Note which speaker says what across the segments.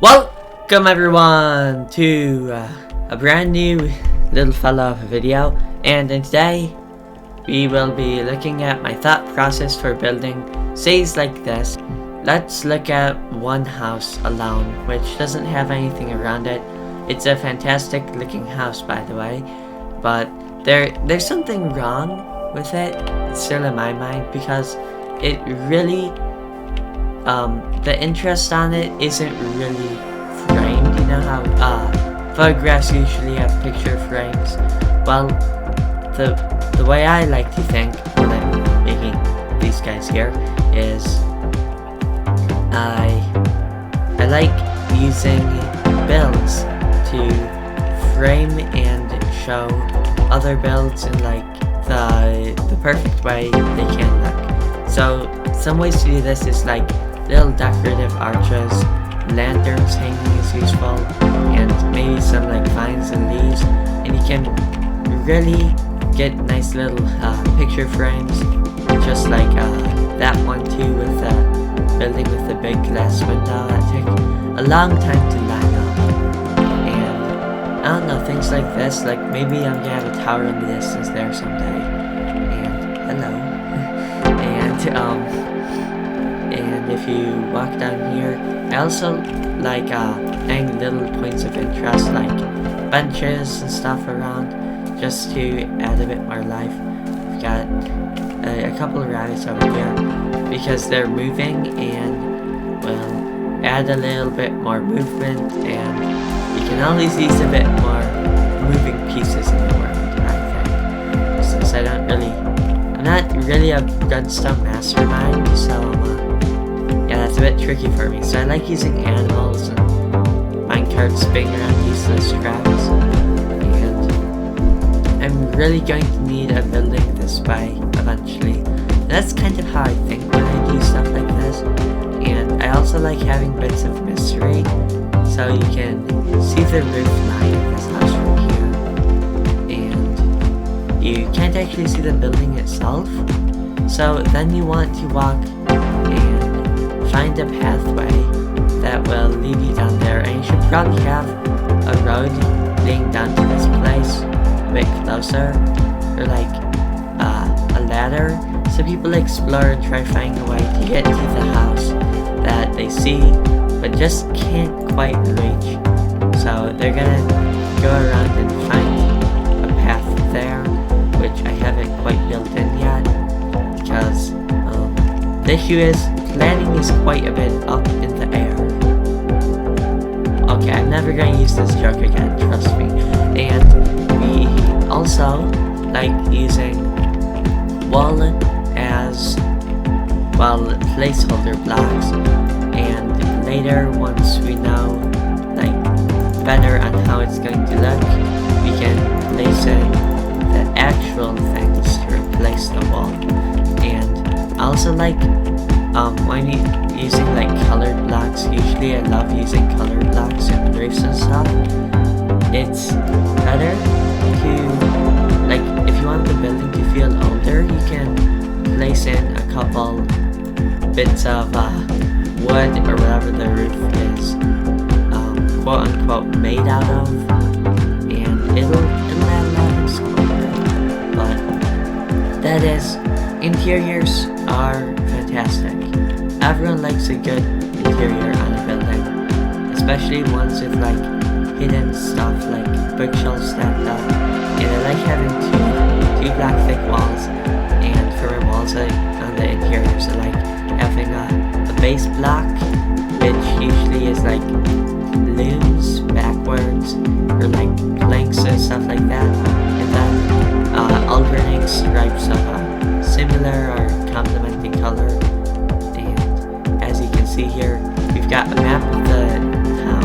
Speaker 1: Welcome everyone to a brand new little fella of a video, and today we will be looking at my thought process for building cities like this. Let's look at one house alone, which doesn't have anything around it. It's a fantastic looking house, by the way, but there's something wrong with it, still in my mind, because it really the interest on it isn't really framed. You know how photographs usually have picture frames? Well, the way I like to think when I'm making these guys here is I like using builds to frame and show other builds in like the perfect way they can look. So some ways to do this is like little decorative arches, lanterns hanging is useful, and maybe some like vines and leaves, and you can really get nice little picture frames, just like that one too, with the building with the big glass window. That took a long time to line up, and I don't know, things like this, like maybe I'm gonna have a tower in the distance there someday, and hello, and if you walk down here, I also like adding little points of interest like benches and stuff around, just to add a bit more life. We've got a couple of rabbits over here because they're moving, and will add a little bit more movement, and you can always use a bit more moving pieces in the world, I think, since I'm not really a Redstone mastermind, so yeah, that's a bit tricky for me. So I like using animals and minecarts being around useless scraps, and I'm really going to need a building this way eventually. And that's kind of how I think when I do stuff like this. And I also like having bits of mystery, so you can see the roof line of this house from here, and you can't actually see the building itself. So then you want to walk and find a pathway that will lead you down there, and you should probably have a road leading down to this place a bit closer, or like a ladder, so people explore and try finding a way to get to the house that they see but just can't quite reach. So they're gonna go around and find a path there, which I haven't quite built in yet, because the issue is landing is quite a bit up in the air. Okay, I'm never gonna use this joke again, trust me. And we also like using wool as, well, placeholder blocks, and later, once we know like better on how it's going to look, we can place in the actual things to replace the wall. And I also like when using like colored blocks. Usually I love using colored blocks in roofs and stuff. It's better to, like, if you want the building to feel older, you can place in a couple bits of wood or whatever the roof is quote unquote made out of, and it'll add a lot of sculpture. But that is, interiors are fantastic. Everyone likes a good interior on a building, especially ones with like hidden stuff like bookshelves stacked up. And I like having two black thick walls, and for my walls on the interiors I like having a base block, which usually is like looms backwards, or like planks and stuff like that, and then alternating stripes of similar or complementing color. And as you can see here, we've got a map of the town,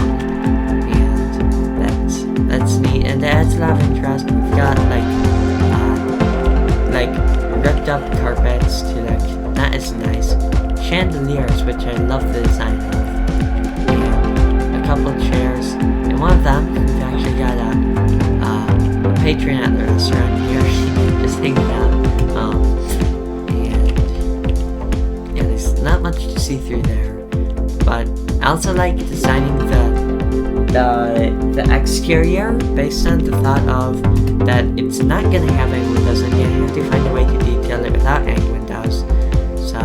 Speaker 1: and that's neat, and that adds a lot of interest. We've got like ripped up carpets to like not as nice chandeliers, which I love the design of, and a couple chairs, and one of them we've actually got a patron at the restaurant here just hanging out. And yeah, there's not much to see through there, but I also like designing the the exterior based on the thought of that it's not gonna have any windows and you have to find a way to detail it without any windows. So,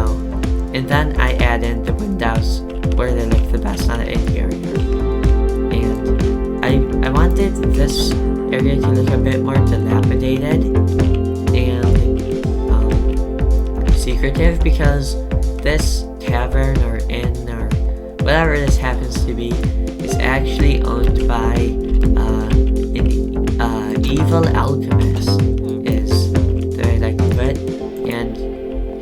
Speaker 1: and then I add in the windows where they look the best on the interior. And I wanted this area to look a bit more dilapidated and secretive, because this tavern or inn or whatever this happens to be is actually owned by an evil alchemist, is the way I like to put it. And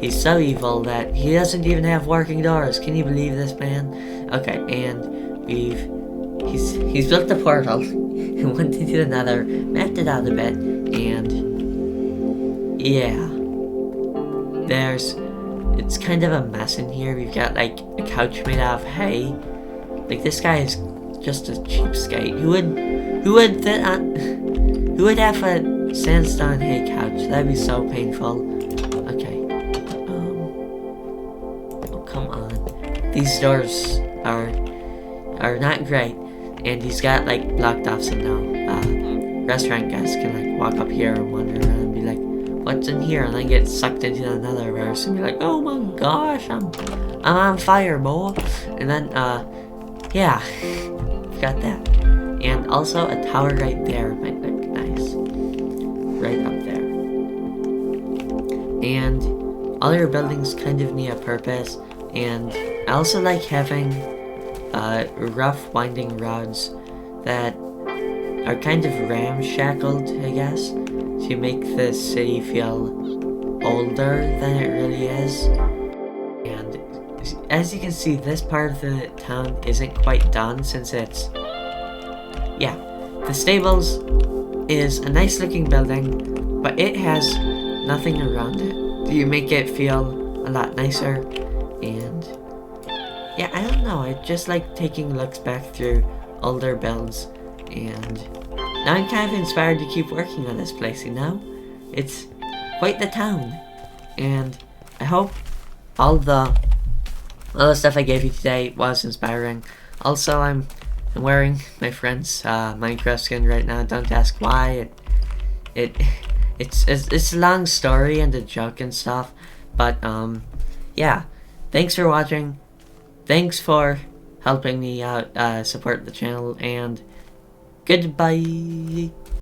Speaker 1: he's so evil that he doesn't even have working doors. Can you believe this, man? Okay, and he's built the portal and went into the Nether, mapped it out a bit, and yeah, it's kind of a mess in here. We've got like a couch made out of hay. Like, this guy is just a cheapskate. Who would have a sandstone hay couch? That'd be so painful. Okay. Oh, come on. These doors are not great. And he's got like blocked off, so no restaurant guests can like walk up here and wander around and be like, what's in here? And then get sucked into another verse and be like, oh my gosh, I'm on fire, boy. And then yeah, got that. And also a tower right there might look nice, right up there. And all your buildings kind of need a purpose, and I also like having rough winding roads that are kind of ramshackled, I guess, to make the city feel older than it really is. And as you can see, this part of the town isn't quite done, since it's, yeah, the stables is a nice looking building, but it has nothing around it. Do you make it feel a lot nicer? And yeah, I don't know, I just like taking looks back through older builds, and now I'm kind of inspired to keep working on this place, you know? It's quite the town, and I hope all the stuff I gave you today was inspiring. Also, I'm wearing my friend's Minecraft skin right now. Don't ask why. It's a long story and a joke and stuff, but yeah. Thanks for watching. Thanks for helping me out, support the channel, and goodbye.